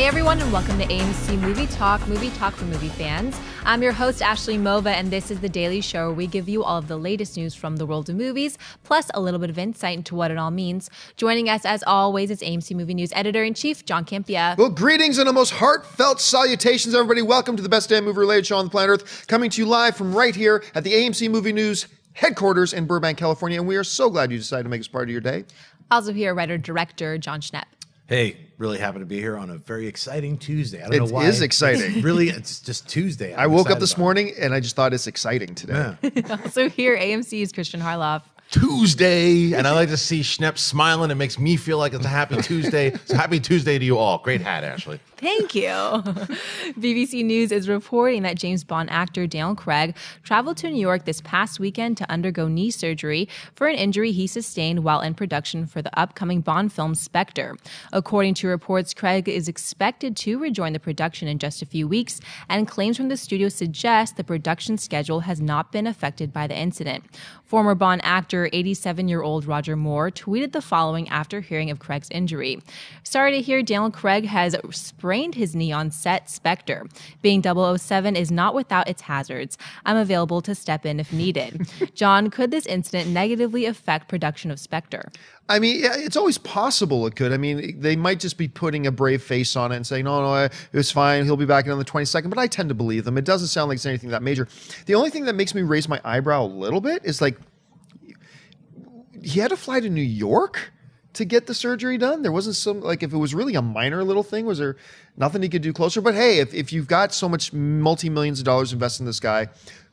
Hey everyone, and welcome to AMC Movie Talk for movie fans. I'm your host, Ashley Mova, and this is the daily show where we give you all of the latest news from the world of movies, plus a little bit of insight into what it all means. Joining us, as always, is AMC Movie News Editor-in-Chief, John Campea. Well, greetings and the most heartfelt salutations, everybody. Welcome to the best damn movie-related show on the planet Earth, coming to you live from right here at the AMC Movie News headquarters in Burbank, California, and we are so glad you decided to make us part of your day. Also here, writer-director John Schnepp. Hey, really happy to be here on a very exciting Tuesday. I don't know why. It is exciting. It's just Tuesday. I woke up this morning and I just thought it's exciting today. Yeah. Also here, AMC's Christian Harloff. Tuesday, and I like to see Schnepp smiling. It makes me feel like it's a happy Tuesday. It's a happy Tuesday to you all. Great hat, Ashley. Thank you. BBC News is reporting that James Bond actor Daniel Craig traveled to New York this past weekend to undergo knee surgery for an injury he sustained while in production for the upcoming Bond film Spectre. According to reports, Craig is expected to rejoin the production in just a few weeks, and claims from the studio suggest the production schedule has not been affected by the incident. Former Bond actor, 87-year-old Roger Moore, tweeted the following after hearing of Craig's injury. Sorry to hear Daniel Craig has sprained his knee on set Spectre. Being 007 is not without its hazards. I'm available to step in if needed. John, could this incident negatively affect production of Spectre? I mean, it's always possible it could. I mean, they might just be putting a brave face on it and saying, no, it was fine. He'll be back in on the 22nd. But I tend to believe them. It doesn't sound like it's anything that major. The only thing that makes me raise my eyebrow a little bit is like, he had to fly to New York to get the surgery done. There wasn't some, like, if it was really a minor little thing, was there nothing he could do closer? But hey, if you've got so much multi-millions of dollars invested in this guy,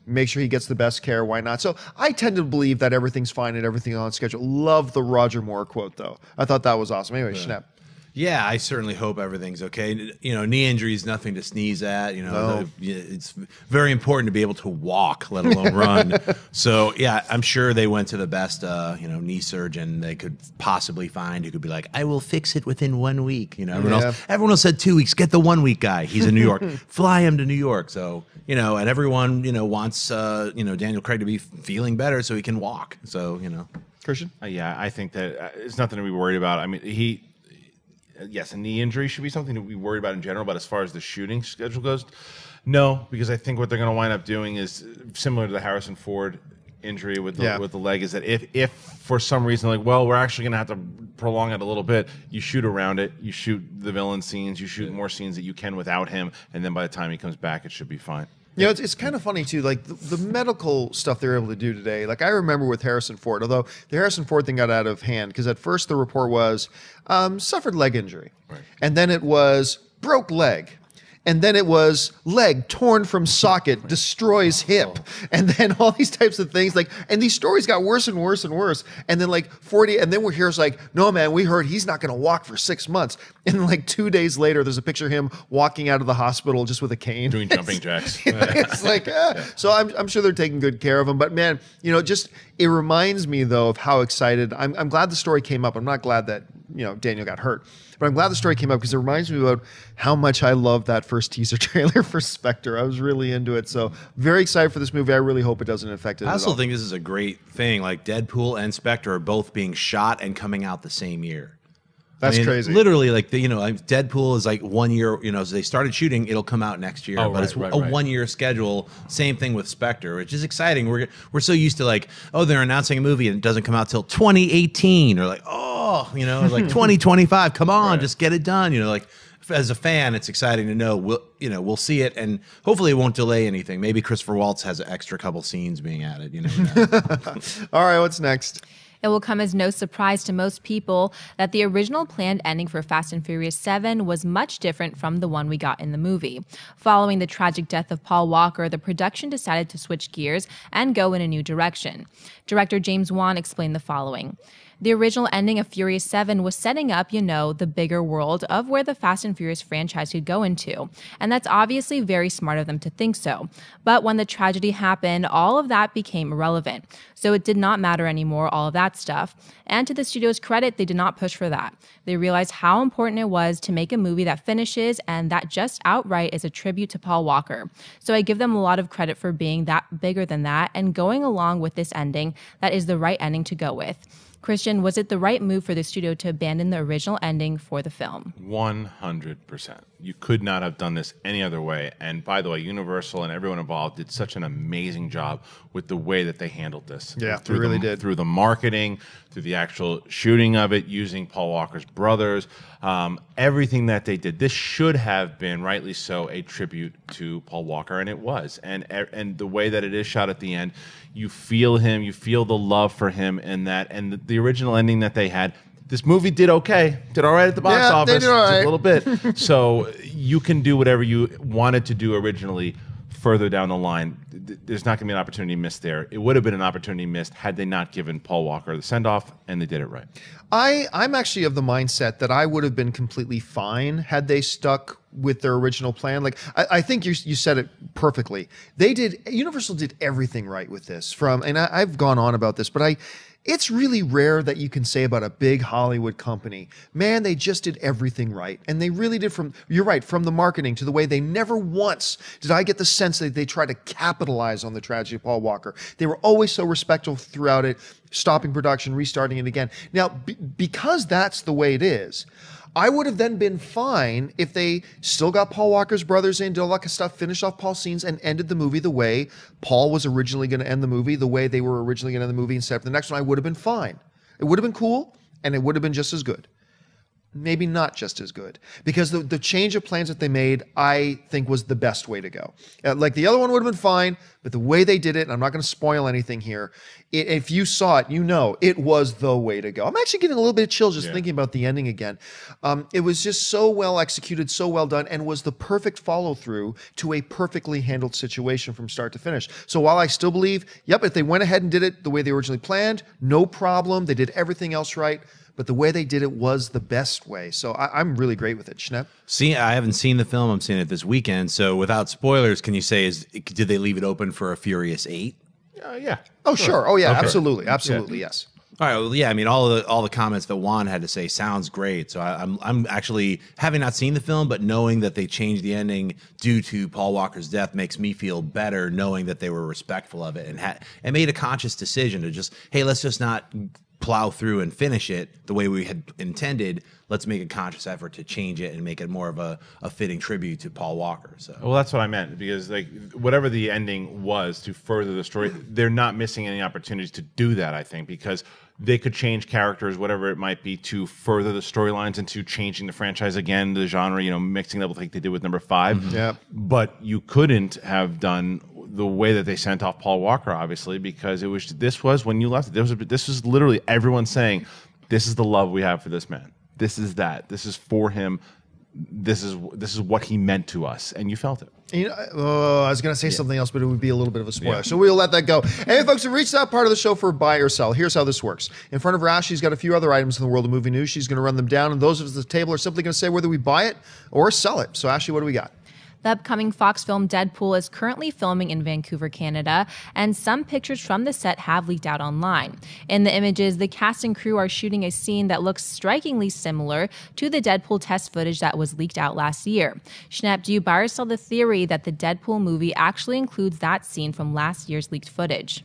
make sure he gets the best care. Why not? So I tend to believe that everything's fine and everything on schedule. Love the Roger Moore quote, though. I thought that was awesome. Anyway, Schnepp. Yeah, I certainly hope everything's okay. You know, knee injury is nothing to sneeze at. You know, it's very important to be able to walk, let alone run. So, yeah, I'm sure they went to the best, knee surgeon they could possibly find who could be like, I will fix it within 1 week. You know, everyone else said 2 weeks. Get the 1 week guy. He's in New York. Fly him to New York. So, and everyone, wants, Daniel Craig to be feeling better so he can walk. So, Christian? Yeah, I think that it's nothing to be worried about. I mean, yes, a knee injury should be something to be worried about in general, but as far as the shooting schedule goes, no, because I think what they're going to wind up doing is similar to the Harrison Ford injury with the leg, is that if for some reason, like, well, we're actually going to have to prolong it a little bit, you shoot around it, you shoot the villain scenes, you shoot more scenes that you can without him, and then by the time he comes back, it should be fine. It's kind of funny, too, like the medical stuff they were able to do today. Like, I remember with Harrison Ford, although the Harrison Ford thing got out of hand, because at first the report was suffered leg injury. Right. And then it was broke leg. And then it was leg torn from socket, destroys hip. And then all these types of things. And these stories got worse and worse and worse. And then 40, and then we're here, it's like, no, man, we heard he's not going to walk for 6 months. And 2 days later, there's a picture of him walking out of the hospital just with a cane. Doing jumping jacks. It's like, So I'm sure they're taking good care of him. But man, it reminds me, though, of how excited. I'm glad the story came up. I'm not glad that, Daniel got hurt. But I'm glad the story came up because it reminds me about how much I loved that first teaser trailer for Spectre. I was really into it. So very excited for this movie. I really hope it doesn't affect it at all. I also think this is a great thing. Like, Deadpool and Spectre are both being shot and coming out the same year. That's crazy. Literally, Deadpool is 1 year, so they started shooting, it'll come out next year. But it's a 1 year schedule. Same thing with Spectre, which is exciting. We're so used to they're announcing a movie and it doesn't come out till 2018 or 2025. Come on, just get it done. As a fan, it's exciting to know we'll see it, and hopefully it won't delay anything. Maybe Christopher Waltz has an extra couple scenes being added. All right, what's next? It will come as no surprise to most people that the original planned ending for Fast and Furious 7 was much different from the one we got in the movie. Following the tragic death of Paul Walker, the production decided to switch gears and go in a new direction. Director James Wan explained the following. The original ending of Furious 7 was setting up, the bigger world of where the Fast and Furious franchise could go into. And that's obviously very smart of them to think so. But when the tragedy happened, all of that became irrelevant. So it did not matter anymore, all of that stuff. And to the studio's credit, they did not push for that. They realized how important it was to make a movie that finishes and that just outright is a tribute to Paul Walker. So I give them a lot of credit for being that bigger than that and going along with this ending that is the right ending to go with. Christian, was it the right move for the studio to abandon the original ending for the film? 100%. You could not have done this any other way. And by the way, Universal and everyone involved did such an amazing job with the way that they handled this. Yeah, they really did. Through the marketing, through the actual shooting of it, using Paul Walker's brothers, everything that they did. This should have been, rightly so, a tribute to Paul Walker, and it was. And the way that it is shot at the end, you feel him, you feel the love for him, and the original ending that they had. This movie did okay, did all right at the box office, they did all right. a little bit. So you can do whatever you wanted to do originally further down the line. There's not going to be an opportunity missed there. It would have been an opportunity missed had they not given Paul Walker the send-off, and they did it right. I'm actually of the mindset that I would have been completely fine had they stuck with their original plan. Like I think you said it perfectly. Universal did everything right with this. I've gone on about this, but it's really rare that you can say about a big Hollywood company, man, they just did everything right. And they really did you're right, from the marketing to the way they never once did I get the sense that they tried to capitalize on the tragedy of Paul Walker. They were always so respectful throughout it, stopping production, restarting it again. Now, because that's the way it is, I would have then been fine if they still got Paul Walker's brothers in, did all that kind of stuff, finished off Paul's scenes, and ended the movie the way Paul was originally going to end the movie, the way they were originally going to end the movie, instead of the next one. I would have been fine. It would have been cool, and it would have been just as good. Maybe not just as good, because the change of plans that they made, I think, was the best way to go. Like the other one would have been fine, but the way they did it, and I'm not going to spoil anything here, if you saw it, you know it was the way to go. I'm actually getting a little bit of chill just thinking about the ending again. It was just so well executed, so well done, and was the perfect follow-through to a perfectly handled situation from start to finish. So while I still believe, yep, if they went ahead and did it the way they originally planned, no problem, they did everything else right, but the way they did it was the best way. So I'm really great with it. Schnepp? See, I haven't seen the film. I'm seeing it this weekend. So without spoilers, can you say, did they leave it open for a Furious 8? Yeah. Oh, sure. Oh, yeah, Okay. absolutely. Absolutely, yes. All right. Well, yeah. I mean, all the comments that Juan had to say sounds great. So I'm actually, having not seen the film, but knowing that they changed the ending due to Paul Walker's death makes me feel better, knowing that they were respectful of it and made a conscious decision to just, hey, let's just not plow through and finish it the way we had intended. Let's make a conscious effort to change it and make it more of a fitting tribute to Paul Walker. So, well, that's what I meant, because like whatever the ending was to further the story, they're not missing any opportunities to do that, I think, because they could change characters, whatever it might be, to further the storylines into changing the franchise again, the genre, mixing it up like they did with number 5. Mm-hmm. Yeah. But you couldn't have done the way that they sent off Paul Walker, obviously, because this was when you left. This was literally everyone saying, "This is the love we have for this man. This is that. This is for him. This is what he meant to us," and you felt it. I was going to say something else, but it would be a little bit of a spoiler. So we'll let that go. Hey, folks, we've reached that part of the show for buy or sell. Here's how this works. In front of her, she's got a few other items in the world of movie news. She's going to run them down, and those of us at the table are simply going to say whether we buy it or sell it. So, Ashley, what do we got? The upcoming Fox film Deadpool is currently filming in Vancouver, Canada, and some pictures from the set have leaked out online. In the images, the cast and crew are shooting a scene that looks strikingly similar to the Deadpool test footage that was leaked out last year. Schnepp, do you buy or sell the theory that the Deadpool movie actually includes that scene from last year's leaked footage?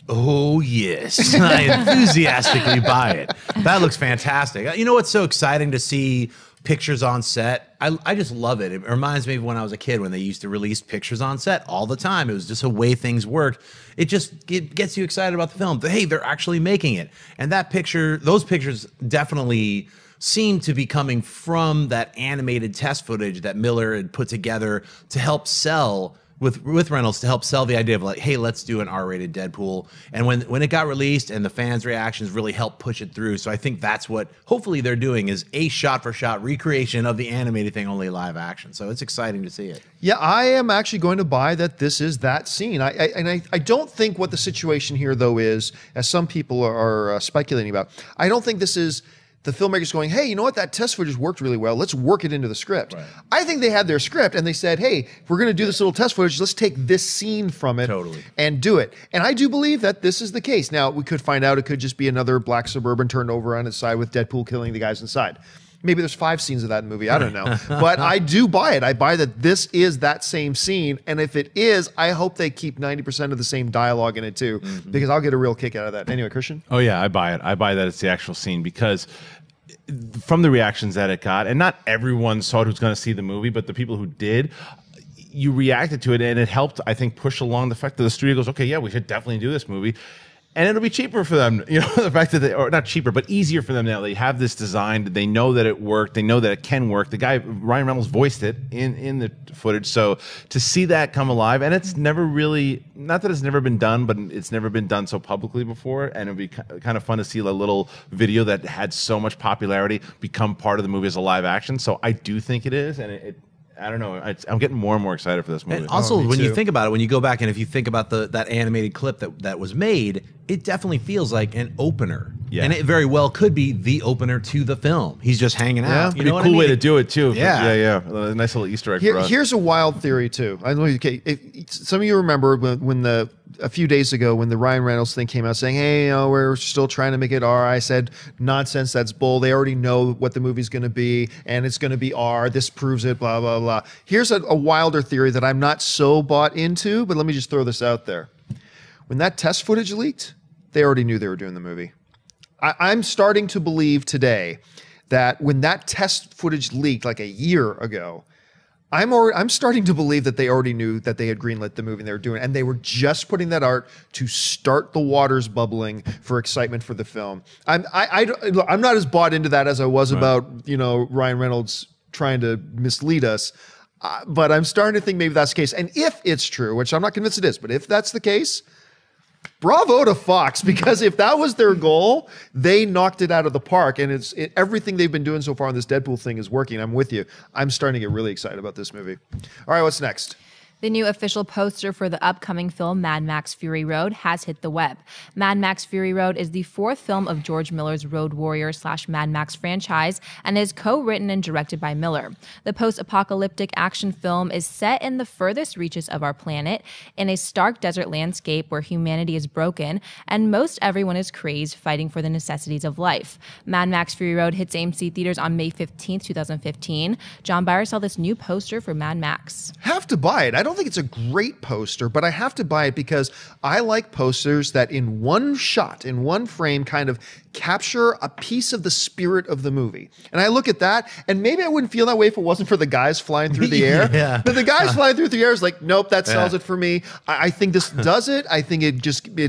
Oh, yes. I enthusiastically buy it. That looks fantastic. You know what's so exciting to see pictures on set? I just love it. It reminds me of when I was a kid, when they used to release pictures on set all the time. It was just a way things worked. It gets you excited about the film. Hey, they're actually making it. And those pictures definitely seem to be coming from that animated test footage that Miller had put together to help sell with Reynolds, to help sell the idea of like, hey, let's do an R-rated Deadpool. And when it got released and the fans' reactions really helped push it through. So I think that's what hopefully they're doing, is a shot-for-shot recreation of the animated thing, only live action. So it's exciting to see it. Yeah, I am actually going to buy that this is that scene. I don't think what the situation here, though, is, as some people are speculating about, I don't think this is the filmmakers going, hey, you know what? That test footage worked really well. Let's work it into the script. Right. I think they had their script and they said, hey, if we're going to do this little test footage, let's take this scene from it and do it. And I do believe that this is the case. Now, we could find out it could just be another black Suburban turned over on its side with Deadpool killing the guys inside. Maybe there's 5 scenes of that in the movie. I don't know. But I do buy it. I buy that this is that same scene. And if it is, I hope they keep 90% of the same dialogue in it too, because I'll get a real kick out of that. Anyway, Christian? Oh, yeah, I buy it. I buy that it's the actual scene because from the reactions that it got, and not everyone saw it who's going to see the movie, but the people who did, you reacted to it, and it helped, I think, push along the fact that the studio goes, okay, yeah, we should definitely do this movie. And it'll be cheaper for them, you know, the fact that they, or not cheaper, but easier for them now. They have this design. They know that it worked. They know that it can work. The guy, Ryan Reynolds, voiced it in the footage. So to see that come alive, and it's never really, not that it's never been done, but it's never been done so publicly before. And it'd be kind of fun to see a little video that had so much popularity become part of the movie as a live action. So I do think it is. And I don't know. I'm getting more and more excited for this movie. And also, when you think about it, when you go back and if you think about that animated clip that was made, it definitely feels like an opener. Yeah. And it very well could be the opener to the film. He's just hanging out. You know, cool way to do it too. Yeah, a nice little Easter egg for us. Here's a wild theory too. I know. Okay, some of you remember when a few days ago when the Ryan Reynolds thing came out saying, hey, you know, we're still trying to make it R. I said, nonsense, that's bull. They already know what the movie's going to be, and it's going to be R. This proves it, blah, blah, blah. Here's a wilder theory that I'm not so bought into, but let me just throw this out there. When that test footage leaked, they already knew they were doing the movie. I'm starting to believe today that when that test footage leaked like a year ago, I'm starting to believe that they already knew that they had greenlit the movie and they were doing it, and they were just putting that art to start the waters bubbling for excitement for the film. I'm not as bought into that as I was about, you know, Ryan Reynolds trying to mislead us, but I'm starting to think maybe that's the case. And if it's true, which I'm not convinced it is, but if that's the case, bravo to Fox, because if that was their goal, they knocked it out of the park. And everything they've been doing so far on this Deadpool thing is working. I'm with you. I'm starting to get really excited about this movie. All right, what's next? The new official poster for the upcoming film Mad Max Fury Road has hit the web. Mad Max Fury Road is the 4th film of George Miller's Road Warrior / Mad Max franchise and is co-written and directed by Miller. The post-apocalyptic action film is set in the furthest reaches of our planet in a stark desert landscape where humanity is broken and most everyone is crazed fighting for the necessities of life. Mad Max Fury Road hits AMC theaters on May 15th, 2015. John Byer saw this new poster for Mad Max. Have to buy it. I don't think it's a great poster, but I have to buy it because I like posters that in one shot, in one frame, kind of capture a piece of the spirit of the movie. And I look at that, and maybe I wouldn't feel that way if it wasn't for the guys flying through the air. But the guys flying through the air is like, nope, that sells it for me. I think this does it. I think it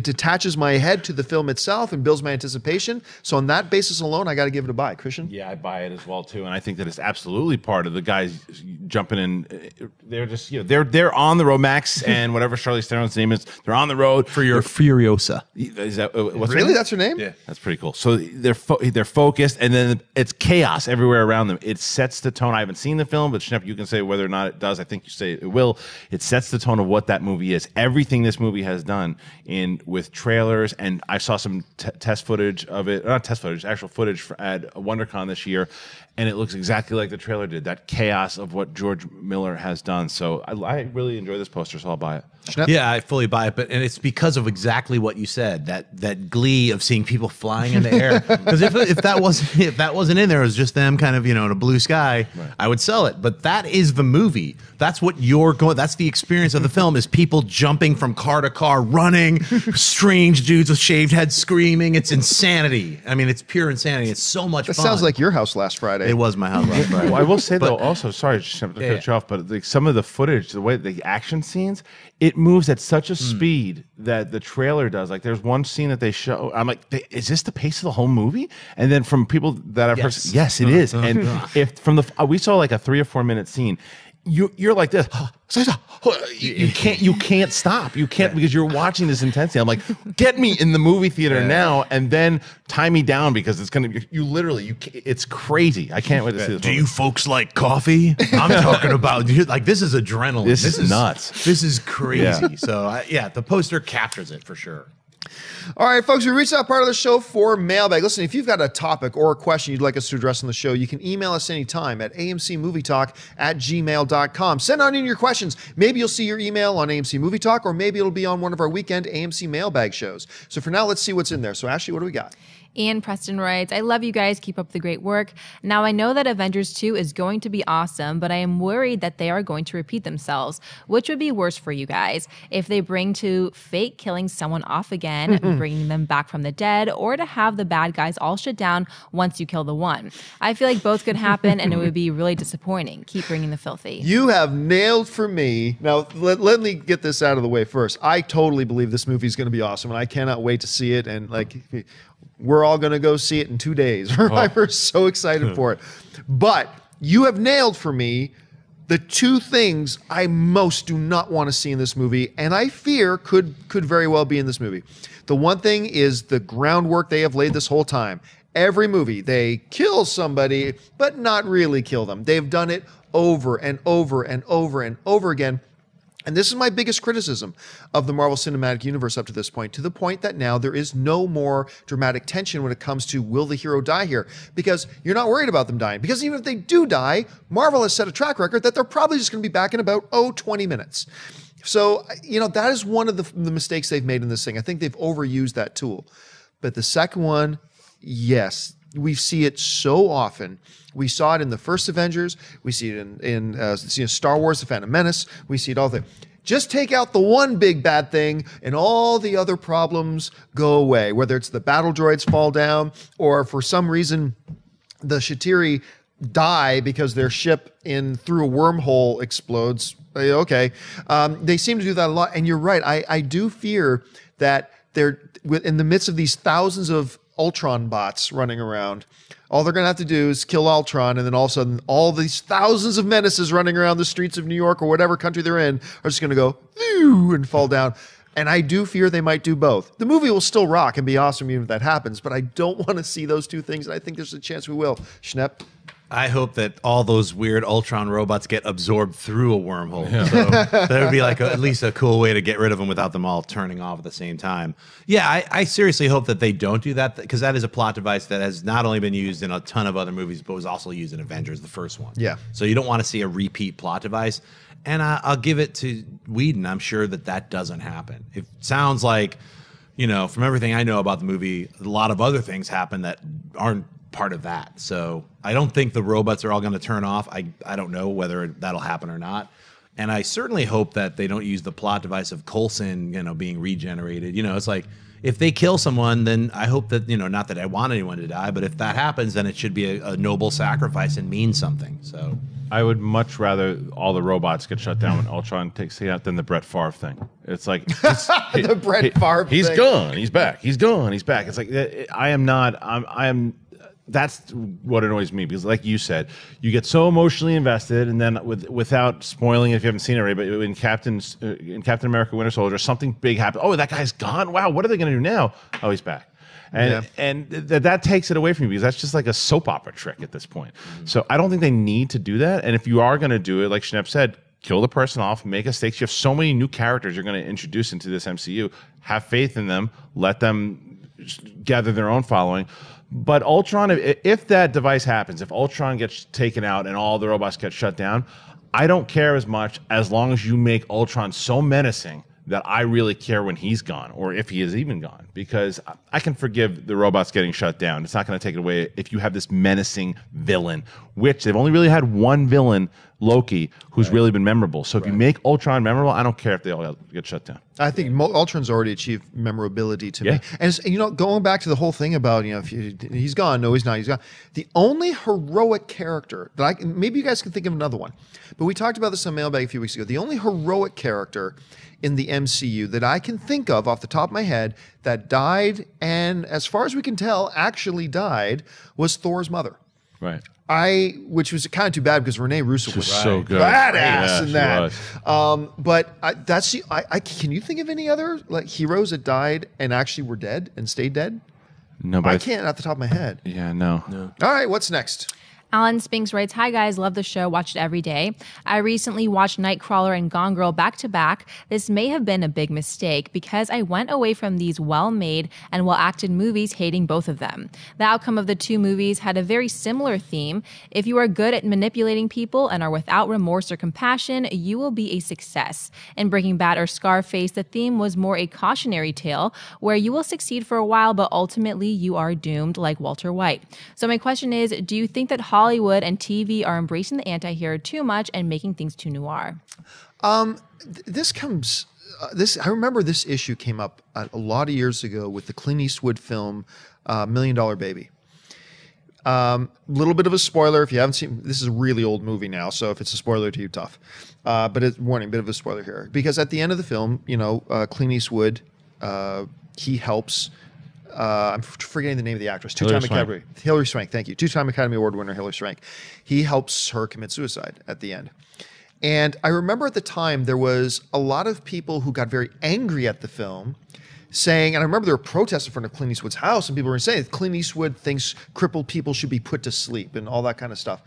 detaches my head to the film itself and builds my anticipation. So on that basis alone, I got to give it a buy. Christian? Yeah, I buy it as well too, and I think that it's absolutely part of the guys jumping in. They're just, you know, they're on the road, Max, and whatever Charlize Theron's name is. They're on the road for your Furiosa. Is that what's really? That's her name? Yeah, that's pretty cool. So they're focused, and then it's chaos everywhere around them. It sets the tone. I haven't seen the film, but Schnepp, you can say whether or not it does. I think you say it will. It sets the tone of what that movie is. Everything this movie has done with trailers, and I saw some test footage of it. Not test footage, actual footage at WonderCon this year, and it looks exactly like the trailer did. That chaos of what George Miller has done. So I really enjoy this poster, so I'll buy it. Schnepp? Yeah, I fully buy it, and it's because of exactly what you said, that glee of seeing people flying in the air. Because if that wasn't in there, it was just them kind of, you know, in a blue sky, right, I would sell it. But that is the movie. That's what you're going. That's the experience of the film: is people jumping from car to car, running, strange dudes with shaved heads screaming. It's insanity. I mean, it's pure insanity. It's so much fun. That sounds like your house last Friday. It was my house last Friday. Well, I will say though, also, sorry to cut you off, but some of the footage, the way the action scenes, it moves at such a speed that the trailer does. Like, there's one scene that they show. I'm like, is this the pace of the whole movie? And then from people that I've heard, yes, it is. And if from we saw like a 3 or 4 minute scene, you're like this. You can't stop. You can't, because you're watching this intensity. I'm like, get me in the movie theater now, and then tie me down, because it's gonna. It's crazy. I can't wait to see this. Do you folks like coffee? I'm talking about like, this is adrenaline. This is nuts. This is crazy. Yeah. So the poster captures it for sure. All right, folks, we reached that part of the show for Mailbag. Listen, if you've got a topic or a question you'd like us to address on the show, you can email us anytime at amcmovietalk@gmail.com. Send on in your questions. Maybe you'll see your email on AMC Movie Talk, or maybe it'll be on one of our weekend AMC Mailbag shows. So for now, let's see what's in there. So, Ashley, what do we got? Ian Preston writes, I love you guys. Keep up the great work. Now, I know that Avengers 2 is going to be awesome, but I am worried that they are going to repeat themselves. Which would be worse for you guys? If they bring to fake killing someone off again, bringing them back from the dead, or to have the bad guys all shut down once you kill the one. I feel like both could happen, and it would be really disappointing. Keep bringing the filthy. You have nailed for me. Now, let me get this out of the way first. I totally believe this movie is going to be awesome, and I cannot wait to see it. And like, we're all going to go see it in 2 days. We're so excited for it. But you have nailed for me the two things I most do not want to see in this movie, and I fear could very well be in this movie. The one thing is the groundwork they have laid this whole time. Every movie, they kill somebody, but not really kill them. They've done it over and over and over and over again. And this is my biggest criticism of the Marvel Cinematic Universe up to this point, to the point that now there is no more dramatic tension when it comes to will the hero die here? Because you're not worried about them dying. Because even if they do die, Marvel has set a track record that they're probably just going to be back in about, 20 minutes. So, that is one of the mistakes they've made in this thing. I think they've overused that tool. But the second one, yes, we see it so often. We saw it in the first Avengers. We see it in Star Wars: The Phantom Menace. We see it all there. Just take out the one big bad thing and all the other problems go away, whether it's the battle droids fall down or for some reason the Shatiri die because their ship through a wormhole explodes. Okay. They seem to do that a lot. And you're right. I do fear that they're in the midst of these thousands of Ultron bots running around. All they're going to have to do is kill Ultron, and then all of a sudden, all these thousands of menaces running around the streets of New York or whatever country they're in are just going to go and fall down. And I do fear they might do both. The movie will still rock and be awesome even if that happens, but I don't want to see those two things, and I think there's a chance we will. Schnepp? I hope that all those weird Ultron robots get absorbed through a wormhole. Yeah. So that would be like at least a cool way to get rid of them without them all turning off at the same time. Yeah, I seriously hope that they don't do that, because that is a plot device that has not only been used in a ton of other movies, but was also used in Avengers, the first one. Yeah. So you don't want to see a repeat plot device. And I'll give it to Whedon. I'm sure that doesn't happen. It sounds like, from everything I know about the movie, a lot of other things happen that aren't part of that. So I don't think the robots are all going to turn off. I don't know whether that'll happen or not. And I certainly hope that they don't use the plot device of Coulson, being regenerated. It's like, if they kill someone, then I hope that, not that I want anyone to die, but if that happens, then it should be a noble sacrifice and mean something. So I would much rather all the robots get shut down when Ultron takes it out than the Brett Favre thing. It's like the Brett Favre thing. He's gone. He's back. He's gone. He's back. It's like that's what annoys me, because like you said, you get so emotionally invested, and then without spoiling it if you haven't seen it already, but in Captain America Winter Soldier, something big happened. Oh, that guy's gone. Wow, what are they going to do now? Oh, he's back. And that takes it away from you, because that's just like a soap opera trick at this point. So I don't think they need to do that. And if you are going to do it, like Schnepp said, kill the person off, make a stakes. You have so many new characters you're going to introduce into this MCU. Have faith in them. Let them gather their own following. But Ultron, if that device happens, if Ultron gets taken out and all the robots get shut down, I don't care as much as long as you make Ultron so menacing that I really care when he's gone, or if he is even gone, because I can forgive the robots getting shut down. It's not going to take it away if you have this menacing villain, which they've only really had one villain, Loki, who's really been memorable. So if you make Ultron memorable, I don't care if they all get shut down. I think Ultron's already achieved memorability to me. And going back to the whole thing about, if he's gone, no, he's not, he's gone. The only heroic character that maybe you guys can think of another one, but we talked about this on Mailbag a few weeks ago. The only heroic character in the MCU that I can think of off the top of my head that died, and as far as we can tell, actually died, was Thor's mother. Right. Which was kind of too bad because Renee Russo was so good, badass in that. But can you think of any other heroes that died and actually were dead and stayed dead? No, but I can't off the top of my head. Yeah, no. All right, what's next? Alan Spinks writes, "Hi guys, love the show, watch it every day. I recently watched Nightcrawler and Gone Girl back to back. This may have been a big mistake because I went away from these well-made and well-acted movies hating both of them. The outcome of the two movies had a very similar theme. If you are good at manipulating people and are without remorse or compassion, you will be a success. In Breaking Bad or Scarface, the theme was more a cautionary tale where you will succeed for a while, but ultimately you are doomed, like Walter White. So my question is, do you think that Hollywood and TV are embracing the anti-hero too much and making things too noir?" I remember this issue came up a lot of years ago with the Clint Eastwood film $1 Million Baby. Little bit of a spoiler if you haven't seen. This is a really old movie now, so if it's a spoiler to you, tough. But it's warning, bit of a spoiler here, because at the end of the film, Clint Eastwood, he helps. I'm forgetting the name of the actress. Hilary Swank. Thank you. Two-time Academy Award winner Hilary Swank. He helps her commit suicide at the end. And I remember at the time there was a lot of people who got very angry at the film, saying, and I remember there were protests in front of Clint Eastwood's house, and people were saying Clint Eastwood thinks crippled people should be put to sleep and all that kind of stuff.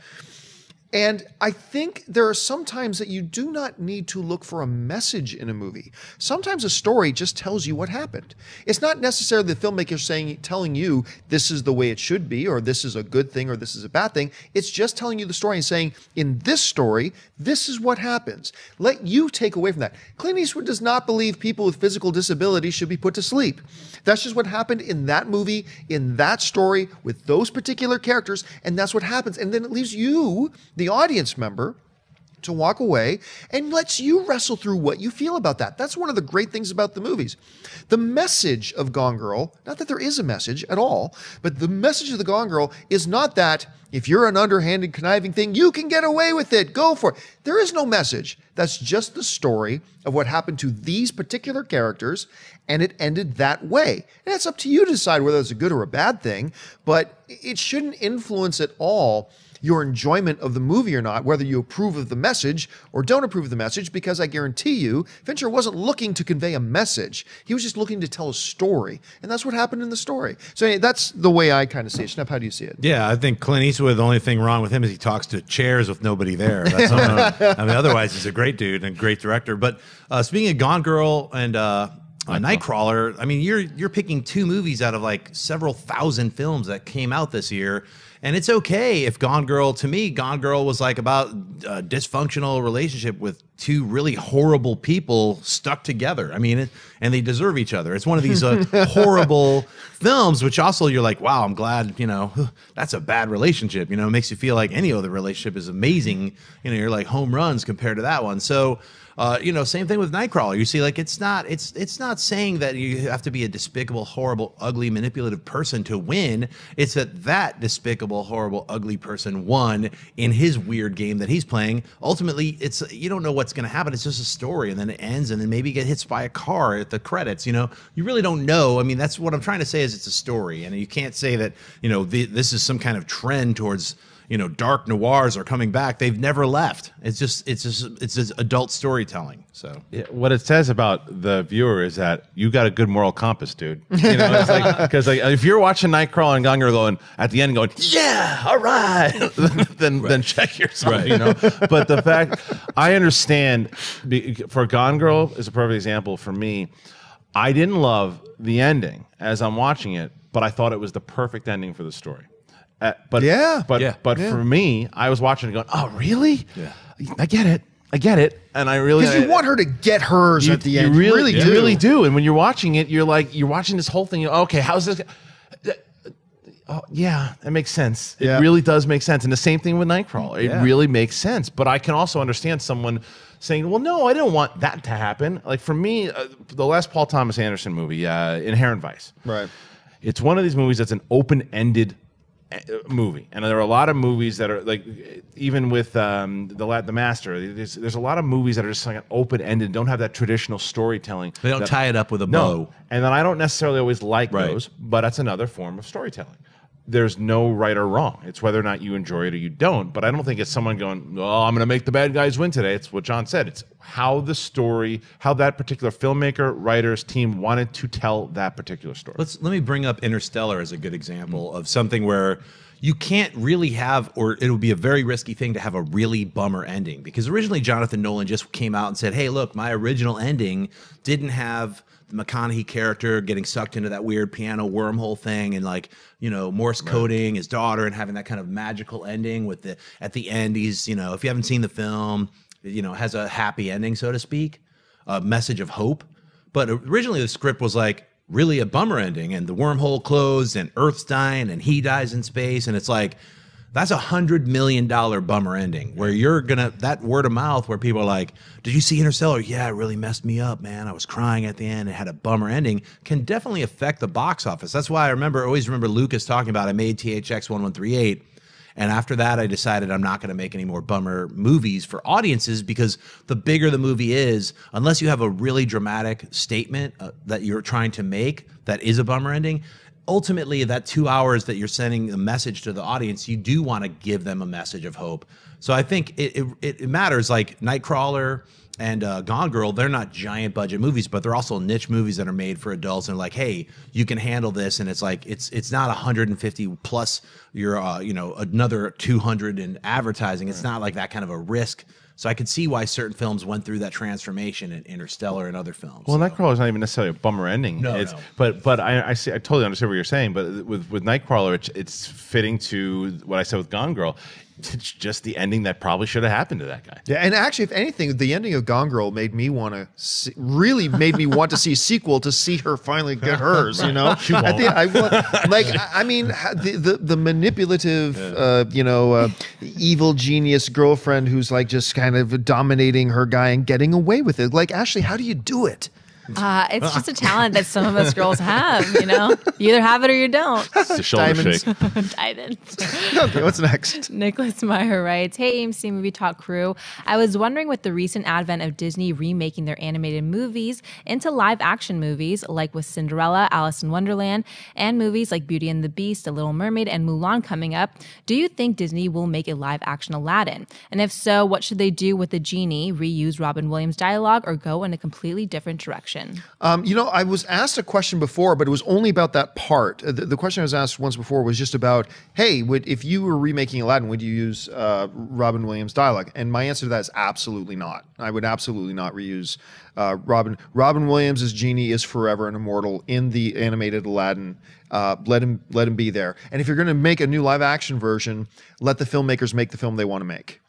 And I think there are some times that you do not need to look for a message in a movie. Sometimes a story just tells you what happened. It's not necessarily the filmmaker telling you this is the way it should be, or this is a good thing, or this is a bad thing. It's just telling you the story and saying, in this story, this is what happens. Let you take away from that. Clint Eastwood does not believe people with physical disabilities should be put to sleep. That's just what happened in that movie, in that story, with those particular characters, and that's what happens. And then it leaves you, the audience member, to walk away and lets you wrestle through what you feel about that. That's one of the great things about the movies. The message of Gone Girl, not that there is a message at all, but the message of the Gone Girl is not that if you're an underhanded, conniving thing, you can get away with it. Go for it. There is no message. That's just the story of what happened to these particular characters, and it ended that way. And it's up to you to decide whether it's a good or a bad thing, but it shouldn't influence at all your enjoyment of the movie or not, whether you approve of the message or don't approve of the message, because I guarantee you, Fincher wasn't looking to convey a message. He was just looking to tell a story, and that's what happened in the story. So anyway, that's the way I kind of see it. Schnepp, how do you see it? Yeah, I think Clint Eastwood, the only thing wrong with him is he talks to chairs with nobody there. That's otherwise he's a great dude and a great director. But speaking of Gone Girl and Nightcrawler, I mean, you're picking two movies out of like several thousand films that came out this year. And it's okay if Gone Girl, to me, Gone Girl was like about a dysfunctional relationship with two really horrible people stuck together. I mean, and they deserve each other. It's one of these horrible films, which also you're like, wow, I'm glad, that's a bad relationship. It makes you feel like any other relationship is amazing. You're like home runs compared to that one. So, same thing with Nightcrawler. You see, like, it's not saying that you have to be a despicable, horrible, ugly, manipulative person to win. It's that despicable, horrible, ugly person won in his weird game that he's playing. Ultimately, you don't know what's going to happen. It's just a story, and then it ends, and then maybe you get hit by a car at the credits. You really don't know. I mean, that's what I'm trying to say is it's a story, and you can't say that this is some kind of trend towards dark noirs are coming back. They've never left. It's just adult storytelling. So yeah, what it says about the viewer is that you got a good moral compass, dude. It's like, because if you're watching Nightcrawler and Gone Girl going at the end going, yeah, all right, then check yourself. Right. But the fact I understand for Gone Girl is a perfect example for me. I didn't love the ending as I'm watching it, but I thought it was the perfect ending for the story. But for me, I was watching it going, oh, really? Yeah. I get it. And I really... Because you want her to get hers at the end. You really do. And when you're watching it, you're watching this whole thing. Okay, how's this... Oh, yeah, it makes sense. It really does make sense. And the same thing with Nightcrawler. It really makes sense. But I can also understand someone saying, well, no, I don't want that to happen. Like for me, the last Paul Thomas Anderson movie, Inherent Vice. Right. It's one of these movies that's an open-ended movie, and there are a lot of movies that are like, even with the Master, there's a lot of movies that are just like open-ended, don't have that traditional storytelling. They don't tie it up with a bow. And then I don't necessarily always like those, but that's another form of storytelling. there's no right or wrong. It's whether or not you enjoy it or you don't. But I don't think it's someone going, "Oh, I'm going to make the bad guys win today." It's what John said. It's how the story, how that particular filmmaker, writers, team wanted to tell that particular story. Let me bring up Interstellar as a good example of something where you can't really have, or it would be a very risky thing to have a really bummer ending, because originally Jonathan Nolan just came out and said, "Hey, look, my original ending didn't have the McConaughey character getting sucked into that weird piano wormhole thing and like, Morse coding his daughter and having that kind of magical ending with at the end, he's, if you haven't seen the film, has a happy ending, so to speak, a message of hope." But originally the script was like really a bummer ending, and the wormhole closed and Earth's dying and he dies in space. And it's like, that's $100 million bummer ending where you're that word of mouth where people are like, "Did you see Interstellar? Yeah, it really messed me up, man. I was crying at the end. It had a bummer ending," can definitely affect the box office. That's why I always remember Lucas talking about, I made THX 1138. And after that, I decided I'm not going to make any more bummer movies for audiences, because the bigger the movie is, unless you have a really dramatic statement that you're trying to make that is a bummer ending, ultimately that 2 hours that you're sending a message to the audience, you do want to give them a message of hope. So I think it matters. Like Nightcrawler and Gone Girl, they're not giant budget movies, but they're also niche movies that are made for adults and like, hey, you can handle this. And it's like, it's not 150 plus you're, another 200 in advertising. It's not like that kind of a risk. So I could see why certain films went through that transformation in Interstellar and other films. Well, Nightcrawler is not even necessarily a bummer ending. No. But I see. I totally understand what you're saying. But with Nightcrawler, it's fitting to what I said with Gone Girl. It's just the ending that probably should have happened to that guy. Yeah, and actually, if anything, the ending of Gone Girl made me want to see a sequel to see her finally get hers. She won't. The manipulative, evil genius girlfriend who's like just kind of dominating her guy and getting away with it. Like, Ashley, how do you do it? It's just a talent that some of us girls have, You either have it or you don't. It's a shoulder Diamonds. shake. Diamonds. Okay, what's next? Nicholas Meyer writes, "Hey, AMC Movie Talk crew. I was wondering, with the recent advent of Disney remaking their animated movies into live action movies, like with Cinderella, Alice in Wonderland, and movies like Beauty and the Beast, The Little Mermaid, and Mulan coming up, do you think Disney will make a live action Aladdin? And if so, what should they do with the genie? Reuse Robin Williams' dialogue or go in a completely different direction?" I was asked a question before, but it was only about that part. The question I was asked once before was just about, hey, if you were remaking Aladdin, would you use Robin Williams' dialogue? And my answer to that is absolutely not. I would absolutely not reuse Robin. Robin Williams' genie is forever and immortal in the animated Aladdin. Let him be there. And if you're going to make a new live action version, let the filmmakers make the film they want to make.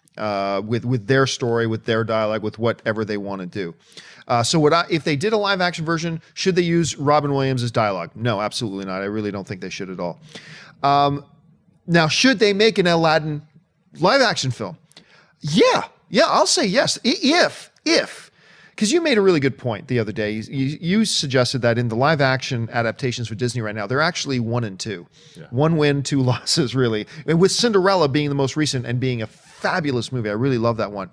With their story, with their dialogue, with whatever they want to do. If they did a live action version, should they use Robin Williams' dialogue? No, absolutely not. I really don't think they should at all. Now, should they make an Aladdin live action film? Yeah, I'll say yes. If, because you made a really good point the other day. You suggested that in the live action adaptations for Disney right now, they're actually 1 and 2. Yeah. 1 win, 2 losses, really. And with Cinderella being the most recent and being a fabulous movie, I really love that one.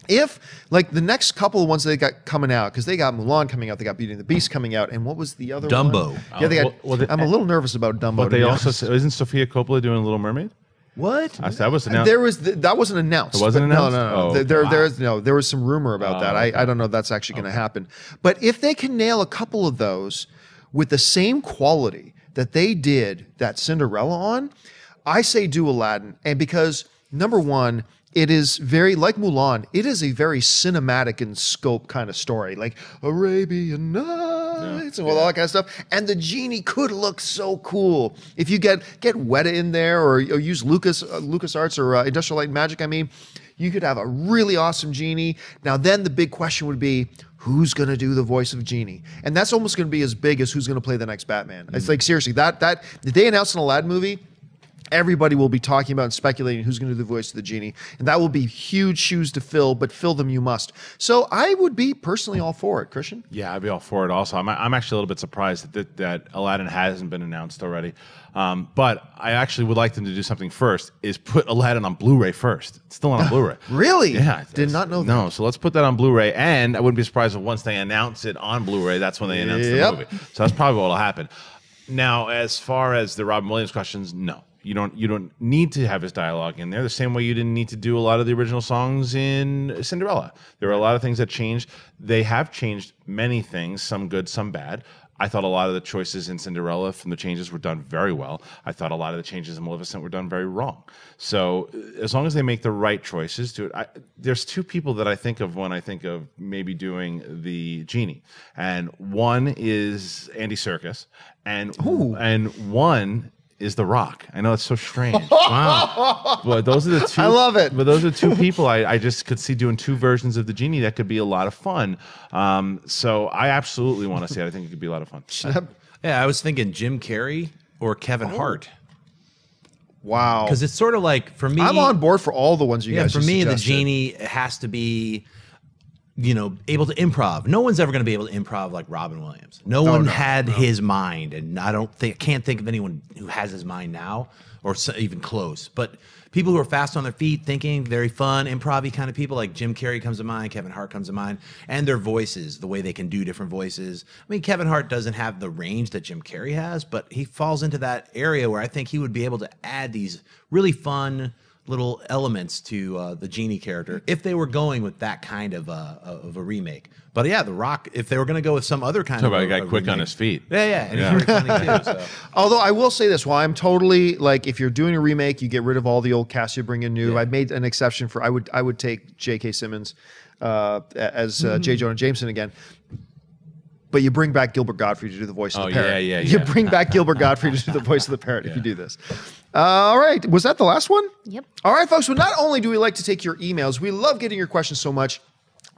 If, like, the next couple of ones they got coming out, because they got Mulan coming out, they got Beauty and the Beast coming out, and what was the other Dumbo. one? Yeah, they got, I'm a little nervous about Dumbo. But they also, isn't Sofia Coppola doing Little Mermaid? What? That was announced. That wasn't announced. It wasn't announced? No. Oh, there was some rumor about that. Okay. I don't know if that's actually going to happen. But if they can nail a couple of those with the same quality that they did that Cinderella on, I say do Aladdin. And because, number one, it is very, like Mulan, it is a very cinematic in scope kind of story, like Arabian Nights and all that kind of stuff. And the genie could look so cool. If you get Weta in there or use LucasArts or Industrial Light and Magic, you could have a really awesome genie. Now, then the big question would be, who's going to do the voice of Genie? And that's almost going to be as big as who's going to play the next Batman. Mm-hmm. It's like, seriously, that did they announce an Aladdin movie? Everybody will be talking about and speculating who's going to do the voice of the genie. And that will be huge shoes to fill, but fill them you must. So I would be personally all for it. Christian? Yeah, I'd be all for it also. I'm actually a little bit surprised that Aladdin hasn't been announced already. But I actually would like them to do something first, is put Aladdin on Blu-ray first. It's still on Blu-ray. Really? Yeah. Did not know that. No, so let's put that on Blu-ray. And I wouldn't be surprised if once they announce it on Bluray, that's when they announce the movie. So that's probably what will happen. Now, as far as the Robin Williams questions, no. You don't need to have his dialogue in there the same way you didn't need to do a lot of the original songs in Cinderella. There were a lot of things that changed. They have changed many things, some good, some bad. I thought a lot of the choices in Cinderella from the changes were done very well. I thought a lot of the changes in Maleficent were done very wrong. So as long as they make the right choices to it, there's two people that I think of when I think of maybe doing the genie, and one is Andy Serkis, and one is The Rock. I know it's so strange. Wow. But those are the two. I love it. But those are two people I just could see doing two versions of the genie that could be a lot of fun. So I absolutely want to see it. I think it could be a lot of fun. Yeah, I was thinking Jim Carrey or Kevin Hart. Wow. Because it's sort of like, for me, I'm on board for all the ones you guys for me, suggested. the genie has to be, able to improv. No one's ever going to be able to improv like Robin Williams. No one had his mind, and can't think of anyone who has his mind now, or even close. But people who are fast on their feet, thinking, very fun, improv-y kind of people, like Jim Carrey comes to mind, Kevin Hart comes to mind, and their voices, the way they can do different voices. I mean, Kevin Hart doesn't have the range that Jim Carrey has, but he falls into that area where I think he would be able to add these really fun little elements to the genie character if they were going with that kind of a remake. But yeah, The Rock, if they were going to go with some other kind Talk of about a guy quick remake, on his feet. Yeah, and he's very funny too. So. Although I will say this, while I'm totally like, if you're doing a remake, you get rid of all the old cast, you bring in new. Yeah. I made an exception for I would take J.K. Simmons as J. Jonah Jameson again. But you bring back Gilbert Gottfried to do the voice of the parrot. Yeah. You bring back Gilbert Gottfried to do the voice of the parrot if you do this. All right. Was that the last one? Yep. All right, folks. Well, not only do we like to take your emails, we love getting your questions so much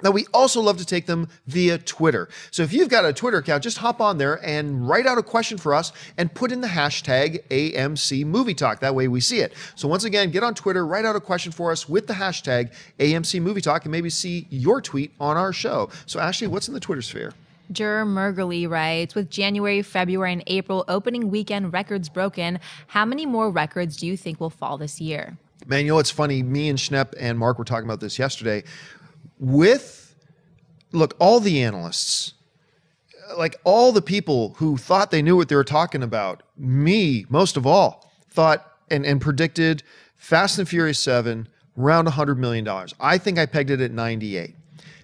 that we also love to take them via Twitter. So if you've got a Twitter account, just hop on there and write out a question for us and put in the hashtag AMC Movie Talk. That way we see it. So once again, get on Twitter, write out a question for us with the hashtag AMC Movie Talk, and maybe see your tweet on our show. So Ashley, what's in the Twitter sphere? Jer Mergerly writes, with January, February, and April opening weekend records broken, how many more records do you think will fall this year? Man, you know what's funny? Me and Schnepp and Mark were talking about this yesterday. Look, all the analysts, like all the people who thought they knew what they were talking about, me, most of all, thought and predicted Fast and Furious 7 around $100 million. I think I pegged it at 98.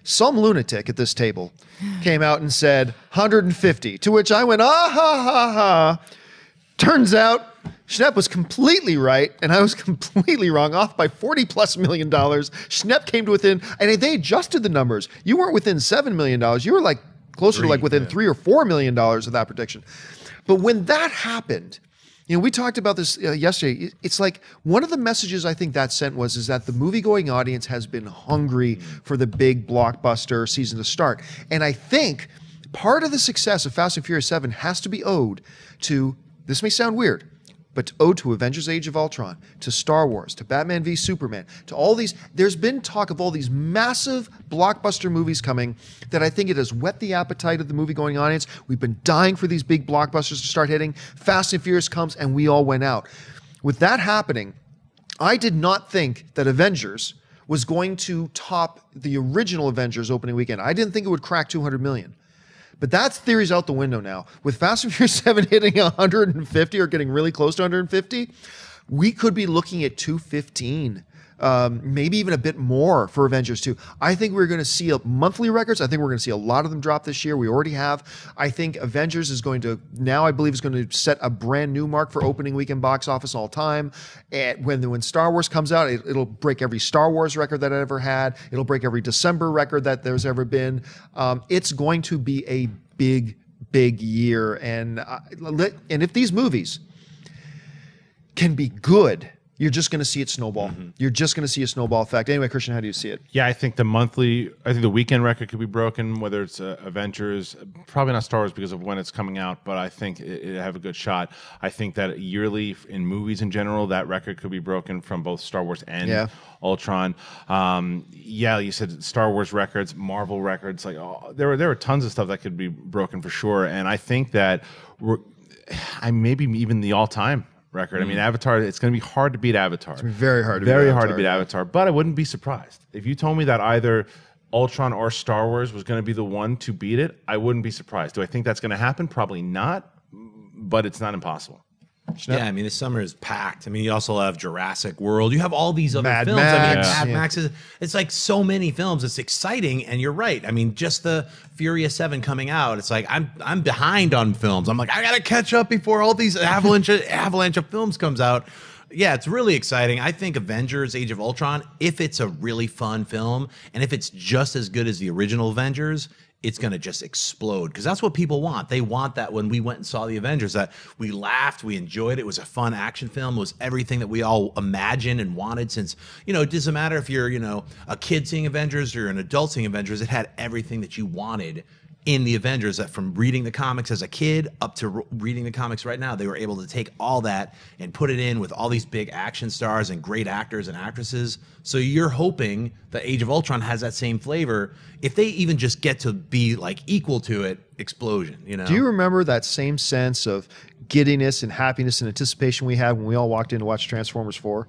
Some lunatic at this table came out and said 150, to which I went, ah, ha, ha, ha. Turns out Schnepp was completely right, and I was completely wrong, off by $40+ million. Schnepp came to within, and they adjusted the numbers. You weren't within $7 million. You were like closer to like within $3 or $4 million of that prediction. But when that happened, we talked about this yesterday. It's like one of the messages I think that sent is that the movie-going audience has been hungry for the big blockbuster season to start. And I think part of the success of Fast and Furious 7 has to be owed to, this may sound weird, but owed to Avengers Age of Ultron, to Star Wars, to Batman v Superman, to all these. There's been talk of all these massive blockbuster movies coming that I think it has whet the appetite of the movie-going audience. We've been dying for these big blockbusters to start hitting. Fast and Furious comes, and we all went out. With that happening, I did not think that Avengers was going to top the original Avengers opening weekend. I didn't think it would crack 200 million. But that theory's out the window now. With Fast and Furious 7 hitting 150 or getting really close to 150, we could be looking at 215, maybe even a bit more for Avengers 2. I think we're going to see monthly records. I think we're going to see a lot of them drop this year. We already have. I think Avengers is going to, now I believe, is going to set a brand new mark for opening weekend box office all time. And when Star Wars comes out, it'll break every Star Wars record that it ever had. It'll break every December record that there's ever been. It's going to be a big, big year. And if these movies can be good, you're just going to see it snowball. Mm-hmm. You're just going to see a snowball effect. Anyway, Christian, how do you see it? Yeah, I think the weekend record could be broken, whether it's Avengers, probably not Star Wars because of when it's coming out, but I think it have a good shot. I think that yearly in movies in general, that record could be broken from both Star Wars and Ultron. You said Star Wars records, Marvel records, there were tons of stuff that could be broken for sure. And I think that maybe even the all-time record. I mean, Avatar, it's going to be hard to beat Avatar. It's very hard to beat Avatar. But I wouldn't be surprised. If you told me that either Ultron or Star Wars was going to be the one to beat it, I wouldn't be surprised. Do I think that's going to happen? Probably not. but it's not impossible. Yeah, I mean, this summer is packed. I mean, you also have Jurassic World. You have all these other Mad films. Max. I mean, Yeah. Mad Max is, it's like so many films. It's exciting, and you're right. I mean, just the Furious 7 coming out, it's like I'm behind on films. I'm like, I gotta catch up before all these avalanche of films comes out. Yeah, it's really exciting. I think Avengers Age of Ultron, if it's a really fun film, and if it's just as good as the original Avengers, it's going to just explode, because that's what people want. They want that. When we went and saw the Avengers, that we laughed, we enjoyed it. It was a fun action film. It was everything that we all imagined and wanted, since, you know, it doesn't matter if you're, you know, a kid seeing Avengers or an adult seeing Avengers. It had everything that you wanted in the Avengers, that from reading the comics as a kid up to reading the comics right now, they were able to take all that and put it in with all these big action stars and great actors and actresses. So you're hoping that Age of Ultron has that same flavor. If they even just get to be like equal to it, explosion, you know? Do you remember that same sense of giddiness and happiness and anticipation we had when we all walked in to watch Transformers 4?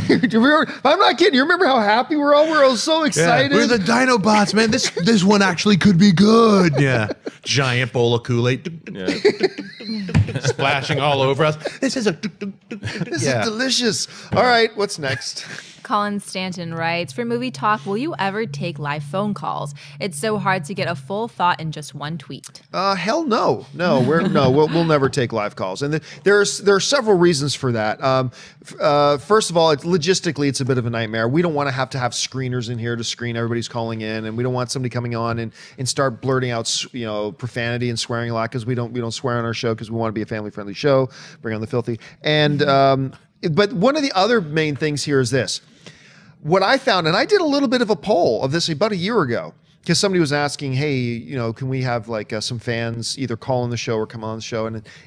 I'm not kidding. You remember how happy we're all? We're all so excited. We're the Dinobots, man. This one actually could be good. Yeah. Giant bowl of Kool-Aid. Yeah. Splashing all over us. This is a... This is delicious. All right, what's next? Colin Stanton writes, for Movie Talk, will you ever take live phone calls? It's so hard to get a full thought in just one tweet. Hell no. We'll never take live calls. And there are several reasons for that. First of all, logistically, it's a bit of a nightmare. We don't want to have screeners in here to screen everybody's calling in, and we don't want somebody coming on and start blurting out, you know, profanity and swearing a lot, because we don't swear on our show, because we want to be a family-friendly show, bring on the filthy. And but one of the other main things here is this. What I found, and I did a little bit of a poll of this about a year ago, because somebody was asking, hey, you know, can we have like some fans either call on the show or come on the show?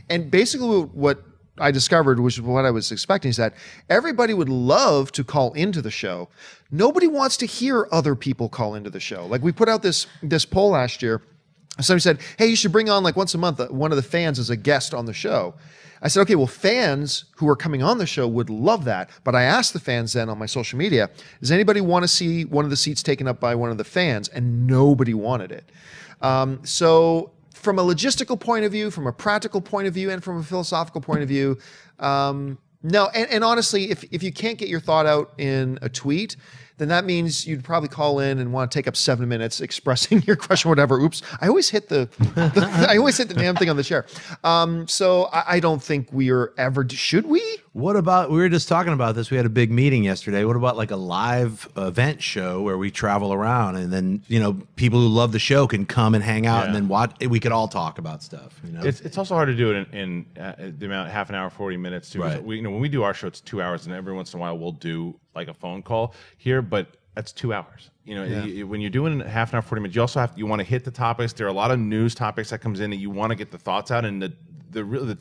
And basically what I discovered, which is what I was expecting, is that everybody would love to call into the show. Nobody wants to hear other people call into the show. Like, we put out this poll last year. Somebody said, hey, you should bring on like once a month one of the fans as a guest on the show. I said, okay, well, fans who are coming on the show would love that. But I asked the fans then on my social media, does anybody want to see one of the seats taken up by one of the fans? And nobody wanted it. So from a logistical point of view, from a practical point of view, and from a philosophical point of view, no. And honestly, if you can't get your thought out in a tweet, then that means you'd probably call in and want to take up 7 minutes expressing your question, whatever. Oops, I always hit the damn thing on the chair. So I don't think we are ever. Should we? What about, we were just talking about this. We had a big meeting yesterday. What about like a live event show where we travel around, and then, you know, people who love the show can come and hang out, and then watch. We could all talk about stuff. You know, it's also hard to do it in the amount, half an hour, 40 minutes too. Right. We, you know, when we do our show, it's 2 hours, and every once in a while we'll do like a phone call here, but that's 2 hours. You know, when you're doing half an hour, 40 minutes, you also you want to hit the topics. There are a lot of news topics that comes in that you want to get the thoughts out, and the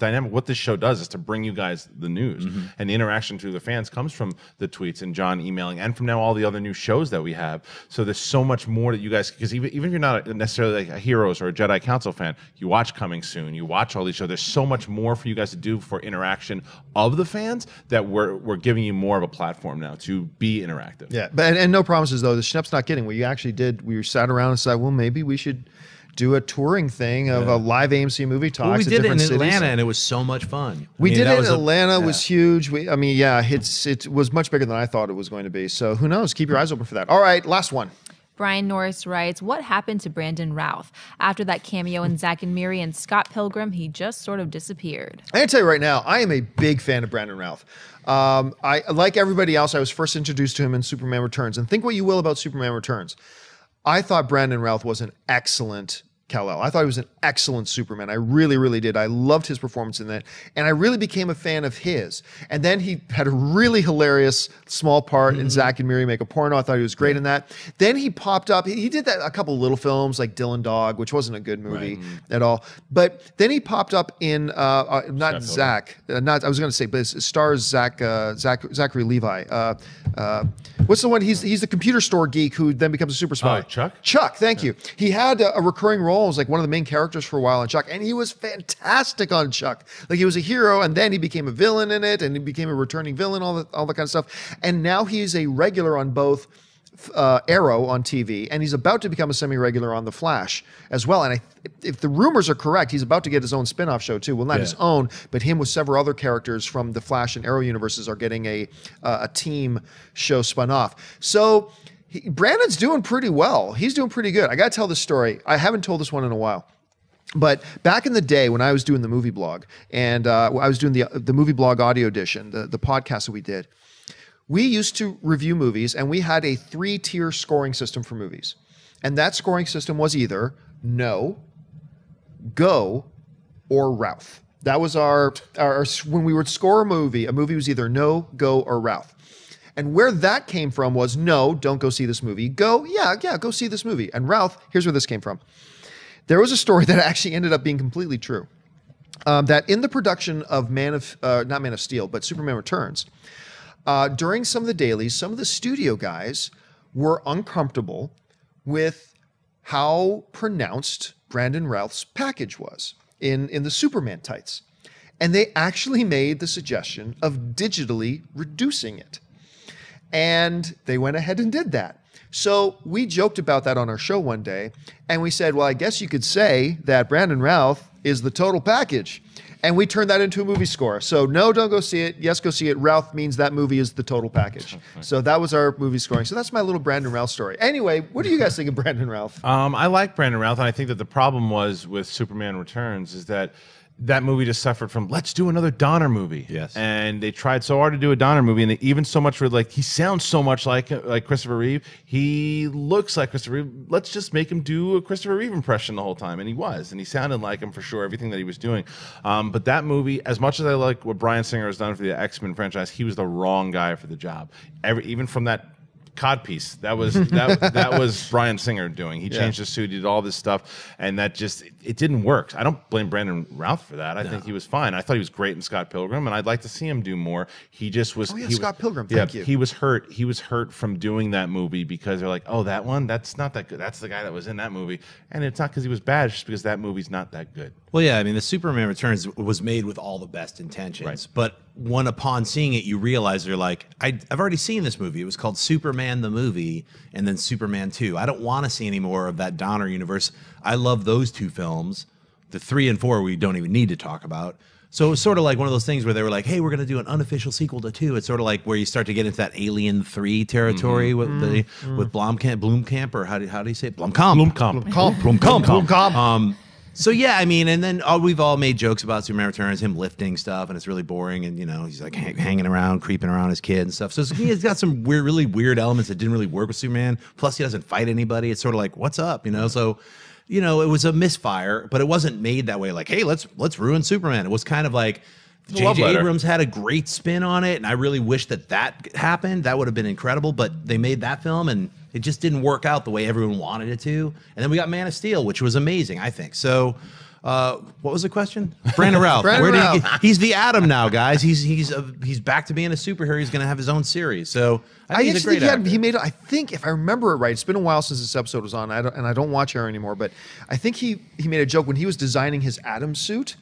dynamic, what this show does is to bring you guys the news, and the interaction through the fans comes from the tweets and John emailing, and from now all the other new shows that we have. So there's so much more that you guys, because even if you're not necessarily like a Heroes or a Jedi Council fan, you watch Coming Soon, you watch all these shows. There's so much more for you guys to do for interaction of the fans, that we're giving you more of a platform now to be interactive. Yeah, but and no promises though. The Schnepp's not kidding. We actually did. We sat around and said, well, maybe we should do a touring thing of a live AMC movie talks. Well, we did it in cities. Atlanta, and it was so much fun. We did it in Atlanta. It was huge. It was much bigger than I thought it was going to be. So who knows? Keep your eyes open for that. All right, last one. Brian Norris writes, what happened to Brandon Routh? After that cameo in Zack and Miri and Scott Pilgrim, he just sort of disappeared. I can tell you right now, I am a big fan of Brandon Routh. I, like everybody else, I was first introduced to him in Superman Returns. And think what you will about Superman Returns. I thought Brandon Routh was an excellent Kal-El. I thought he was an excellent Superman. I really, really did. I loved his performance in that. And I really became a fan of his. And then he had a really hilarious small part in Zack and Miri Make a Porno. I thought he was great in that. Then he popped up. He did that a couple little films like Dylan Dog, which wasn't a good movie at all. But then he popped up in, not Zack, I was going to say, but it stars Zachary Levi. What's the one? He's the computer store geek who then becomes a super spy. Chuck? Chuck, thank you. He had a recurring role. Was like one of the main characters for a while on Chuck, and he was fantastic on Chuck. Like, he was a hero, and then he became a villain in it, and he became a returning villain, all that kind of stuff. And now he's a regular on both Arrow on TV, and he's about to become a semi-regular on The Flash as well. And if the rumors are correct, he's about to get his own spin-off show too. Well, not his own, but him with several other characters from the Flash and Arrow universes are getting a team show spun off. So Brandon's doing pretty well. He's doing pretty good. I got to tell this story. I haven't told this one in a while. But back in the day when I was doing the movie blog, and I was doing the movie blog audio edition, the podcast that we did, we used to review movies, and we had a 3-tier scoring system for movies. And that scoring system was either no, go, or Ralph. That was our when we would score a movie was either no, go, or Ralph. And where that came from was no, don't go see this movie. Go, yeah, go see this movie. And Ralph, here's where this came from. There was a story that actually ended up being completely true. That in the production of not Man of Steel, but Superman Returns, during some of the dailies, some of the studio guys were uncomfortable with how pronounced Brandon Routh's package was in the Superman tights. And they actually made the suggestion of digitally reducing it. And they went ahead and did that. So we joked about that on our show one day, and we said, well, I guess you could say that Brandon Routh is the total package. And we turned that into a movie score. So no, don't go see it. Yes, go see it. Routh means that movie is the total package. So that was our movie scoring. So that's my little Brandon Routh story. Anyway, what do you guys think of Brandon Routh? I like Brandon Routh, and I think that the problem was with Superman Returns is that movie just suffered from, let's do another Donner movie. Yes. And they tried so hard to do a Donner movie, and they even so much for, like, he sounds so much like Christopher Reeve. He looks like Christopher Reeve. Let's just make him do a Christopher Reeve impression the whole time. And he sounded like him for sure, everything that he was doing. But that movie, as much as I like what Bryan Singer has done for the X-Men franchise, he was the wrong guy for the job. Even from that codpiece. That was Bryan Singer doing. He changed the suit, he did all this stuff, and that just it didn't work. I don't blame Brandon Routh for that. I think he was fine. I thought he was great in Scott Pilgrim, and I'd like to see him do more. He just was. Oh yeah, Scott Pilgrim. Thank you. He was hurt. He was hurt from doing that movie because they're like, oh, that one, that's not that good. That's the guy that was in that movie, and it's not because he was bad. It's just because that movie's not that good. Well, yeah, I mean, the Superman Returns was made with all the best intentions, Right. but upon seeing it, you realize you're like, I've already seen this movie. It was called Superman the movie, and then Superman 2. I don't want to see any more of that Donner universe. I love those two films. The 3 and 4 we don't even need to talk about. So it was sort of like one of those things where they were like, hey, we're going to do an unofficial sequel to 2. It's sort of like where you start to get into that Alien 3 territory with Blomkamp, or how do you say it? Blomkamp. So yeah, I mean, and then we've all made jokes about Superman Returns, him lifting stuff, and it's really boring, and he's like hanging around, creeping around his kid and stuff. So he's got some really weird elements that didn't really work with Superman. Plus, he doesn't fight anybody. It's sort of like, what's up, So it was a misfire, but it wasn't made that way. Like, hey, let's ruin Superman. It was kind of like J.J. Abrams had a great spin on it, and I really wish that happened. That would have been incredible, but they made that film, and it just didn't work out the way everyone wanted it to. And then we got Man of Steel, which was amazing, I think. So, what was the question? Brandon Routh. He's the Atom now, guys. He's back to being a superhero. He's going to have his own series. So I think he's a great actor. He made. I think if I remember it right, it's been a while since this episode was on. I don't watch Arrow anymore, but I think he made a joke when he was designing his Atom suit.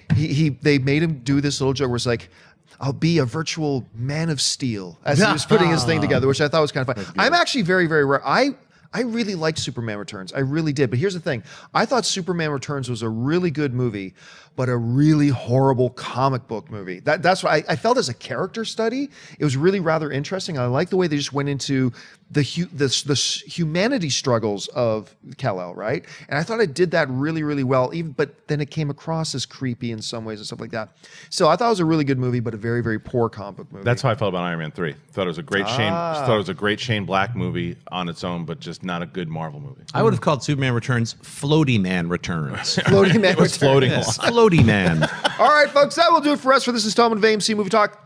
They made him do this little joke where it's like, I'll be a virtual Man of Steel as he was putting his thing together, which I thought was kind of fun. I'm actually very, very rare. I really liked Superman Returns. I really did. But here's the thing. I thought Superman Returns was a really good movie, but a really horrible comic book movie. That's what I felt as a character study. It was really rather interesting. I like the way they just went into the humanity struggles of Kal-El, right? And I thought it did that really, really well, but then it came across as creepy in some ways and stuff like that. So I thought it was a really good movie, but a very, very poor comic book movie. That's how I felt about Iron Man 3. Thought it was a great Shane Black movie on its own, but just not a good Marvel movie. I would have called Superman Returns Floaty Man Returns. Floaty Man Returns. Floating along. Floaty Man. All right, folks, that will do it for us for this installment of AMC Movie Talk.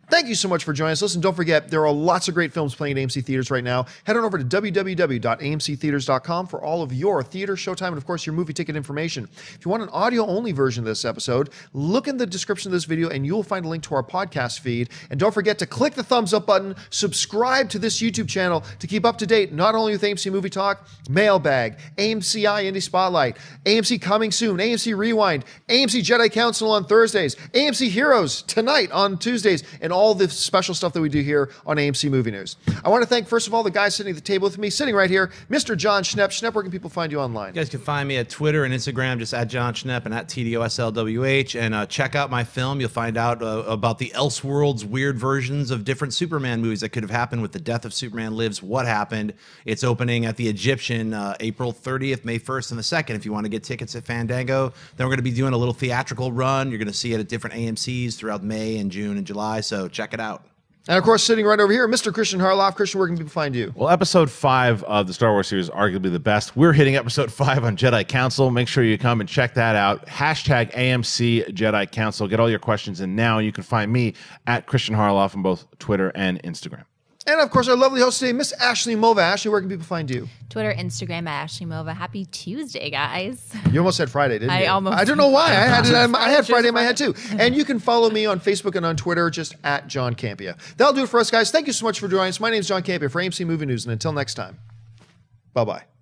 Thank you so much for joining us. Listen, don't forget, there are lots of great films playing at AMC Theaters right now. Head on over to www.amctheaters.com for all of your theater, showtime, and of course, your movie ticket information. If you want an audio-only version of this episode, look in the description of this video and you'll find a link to our podcast feed. And don't forget to click the thumbs up button, subscribe to this YouTube channel to keep up to date, not only with AMC Movie Talk, Mailbag, AMCI Indie Spotlight, AMC Coming Soon, AMC Rewind, AMC Jedi Council on Thursdays, AMC Heroes tonight on Tuesdays, and all the special stuff that we do here on AMC Movie News. I want to thank, first of all, the guy sitting at the table with me, sitting right here, Mr. John Schnepp. Schnepp, where can people find you online? You guys can find me at Twitter and Instagram, just at John Schnepp and at TDOSLWH. And check out my film. You'll find out about the Elseworlds weird versions of different Superman movies that could have happened with the death of Superman Lives. What happened? It's opening at the Egyptian April 30th, May 1st, and the 2nd. If you want to get tickets at Fandango, then we're going to be doing a little theatrical run. You're going to see it at different AMCs throughout May and June and July. So check it out. And of course, sitting right over here, Mr. Christian Harloff. Christian, where can people find you? Well, episode 5 of the Star Wars series is arguably the best. We're hitting episode 5 on Jedi Council. Make sure you come and check that out. Hashtag AMC Jedi Council. Get all your questions in now. You can find me at Christian Harloff on both Twitter and Instagram. And of course, our lovely host today, Miss Ashley Mova. Ashley, where can people find you? Twitter, Instagram at Ashley Mova. Happy Tuesday, guys. You almost said Friday, didn't you? I don't know why. I had Friday in my head too. And you can follow me on Facebook and on Twitter, just at John Campia. That'll do it for us, guys. Thank you so much for joining us. My name is John Campia for AMC Movie News. And until next time, bye-bye.